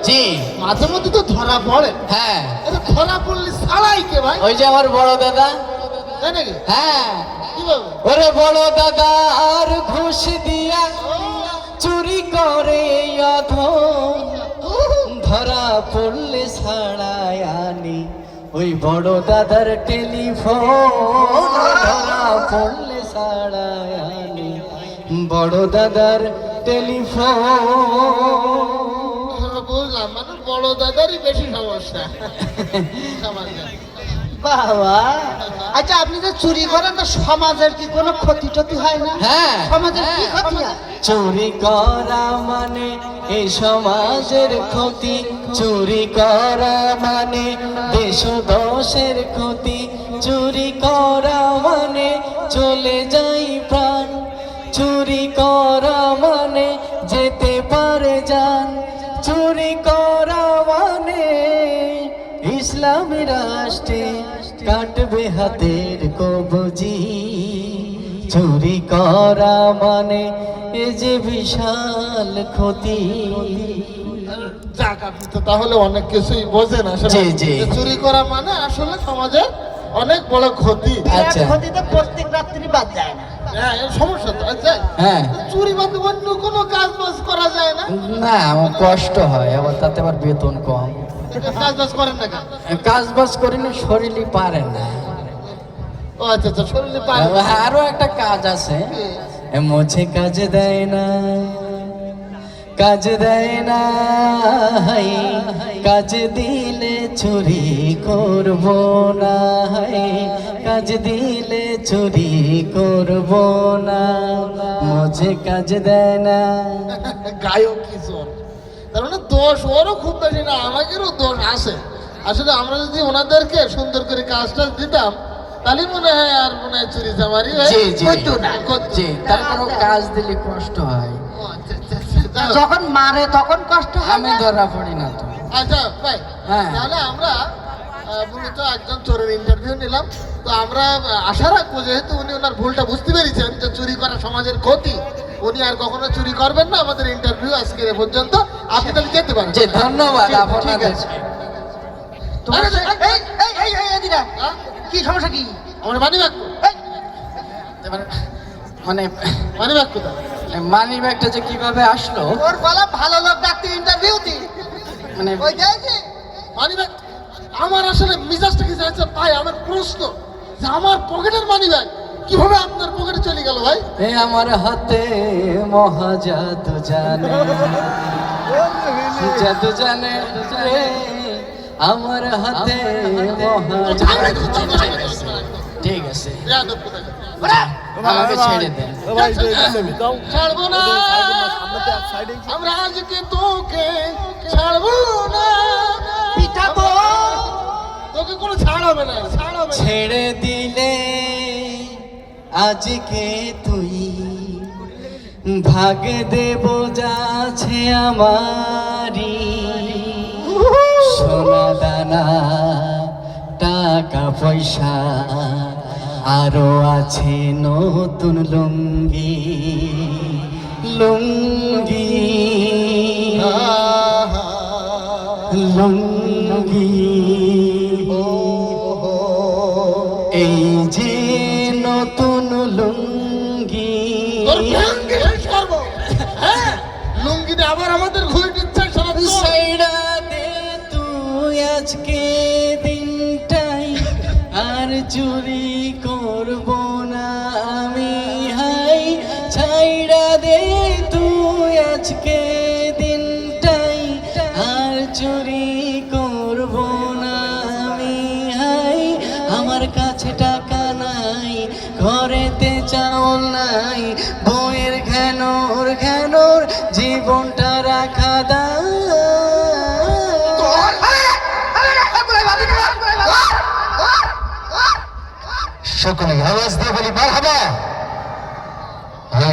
জি মাঝে মধ্যে তো ধরা পড়ে। হ্যাঁ এটা ধরা পড়লে ছাড়াই কে ভাই? ওই যে আমার বড় দাদা। তাই নাকি? হ্যাঁ কিভাবে? ওরে বড় দাদা আর ঘুষ দিয়া চুরি করে অধম, ধরা পড়লে ছাড়াই আনি ওই বড় দাদার টেলিফোন, ধরা পড়লে ছাড়াই আনি বড় দাদার টেলিফোন। বুঝলাম, মানে বড় দাদারই বেশি সমস্যা সমাজে। বাবা, আচ্ছা আপনি যে চুরি করেন তো সমাজের কি কোনো ক্ষতি টতি হয় না? হ্যাঁ সমাজের কি ক্ষতি হয়? চুরি করা মানে এই সমাজের ক্ষতি, চুরি করা মানে দেশ দোষের ক্ষতি, চুরি করা মানে চলে যাই প্রাণ, চুরি করা মানে যেতে পারে জান, চুরি করা মানে ইসলামী রাষ্ট্রে কাটবে হাতের কবজি, চুরি করা মানে এ যে বিশাল ক্ষতি। যাক, আপনি তো তাহলে অনেক কিছুই বোঝেন আসলে। জি, জি। যে চুরি করা মানে আসলে সমাজে অনেক বড় ক্ষতি। আচ্ছা। এক ক্ষতিতে প্রত্যেক রাত্রি বাদ যায় না। হ্যাঁ, এর সমস্যা তো আছে। হ্যাঁ চুরি বাদে অন্য কোনো কাজ বাজ করা যায় না? না, আমার কষ্ট হয়, আবার তাতে আবার বেতন কম। কাজ বাজ করেন না কেন? কাজ বাজ করিনি, শরীরই পারে না। ও আচ্ছা আচ্ছা, শরীরে পারে না। আরো একটা কাজ আছে, মুঝে কাজ দেয় না, কাজ দেয় না, কাজ দিলে চুরি করব না, কাজ দিলে চুরি করব না, মুঝে কাজ দেয় না। গায়ক কিশোর, তার মানে দোষ ওরও খুব বেশি না, আমাদেরও দোষ আছে। আসলে আমরা যদি ওনাদেরকে সুন্দর করে কাজটা দিতাম, তাহলে মনে হয় আর মনে হয় চুরি চামারি জি জি করতো না। জি, তারপরও কাজ দিলে কষ্ট হয়। ও আচ্ছা আচ্ছা আচ্ছা, যাই হোক। যখন মারে তখন কষ্ট হয় আমি না? ধরা পড়ি না তো। আচ্ছা ভাই, হ্যাঁ। তাহলে আমরা মূলত একজন চোরের ইন্টারভিউ নিলাম। তো আমরা আশা রাখবো, যেহেতু উনি ওনার ভুলটা বুঝতে পেরেছেন যে চুরি করা সমাজের ক্ষতি, উনি আর কখনো চুরি করবেন না। আমাদের ইন্টারভিউ আজকের এ পর্যন্ত, আপনি তাহলে যেতে পারেন। জি ধন্যবাদ ঠিক আপনাদের। আছে। তোমার আরে, এই এই এই এই এদিরা হ্যাঁ? কি সমস্যা কি? আমার মানি ব্যাগ, এই, মানে মানি ব্যাগ কোথায়? মানি ব্যাগটা যে কিভাবে আসলো, ওর গলা ভালো লোক ডাকতে ইন্টারভিউ দি। মানে ওই যাইছে মানি ব্যাগ আমার আসলে মিজাজটা কি যাচ্ছে ভাই, আমার প্রশ্ন যে আমার পকেটের মানি ব্যাগ কিভাবে আপনার পকেটে চলে গেল ভাই? এ আমার হাতে মহা জাদু জানে, জাদু জানে রে, আমার হাতে মহা জাদু জানে। ঠিক আছে, বেয়াদব কোথায়? আমাকে ছেড়ে দেন। ছাড়বো না, আমরা আজকে তোকে ছাড়বো না, পিটাবো। তোকে কোনো ছাড় হবে না, ছাড় হবে না। ছেড়ে দিলে আজকে তুই ভাগ দেব যাচ্ছে আমারি, সোনা দানা টাকা পয়সা আরো আছে নতুন লুঙ্গি, লুঙ্গি লুঙ্গি, এই যে নতুন লুঙ্গি। তোর ভঙ্গে শেষ করবো। হ্যাঁ, লুঙ্গিতে আবার আমাদের ঘুরে দিচ্ছে সারা তোর। সাইরা দে তুই আজকে দিনটাই, আর চুরি করব না আমি, হাই ছাইরা দে তুই আজকে দিনটাই, আর চুরি করব না আমি, হাই আমার কাছে টাকা নাই, ঘরেতে চাউল নাই, বইয়ের ঘ্যানোর ঘ্যানোর জীবনটা রাখা দায়। সকলে আওয়াজ দিয়ে বলি মারহাবা।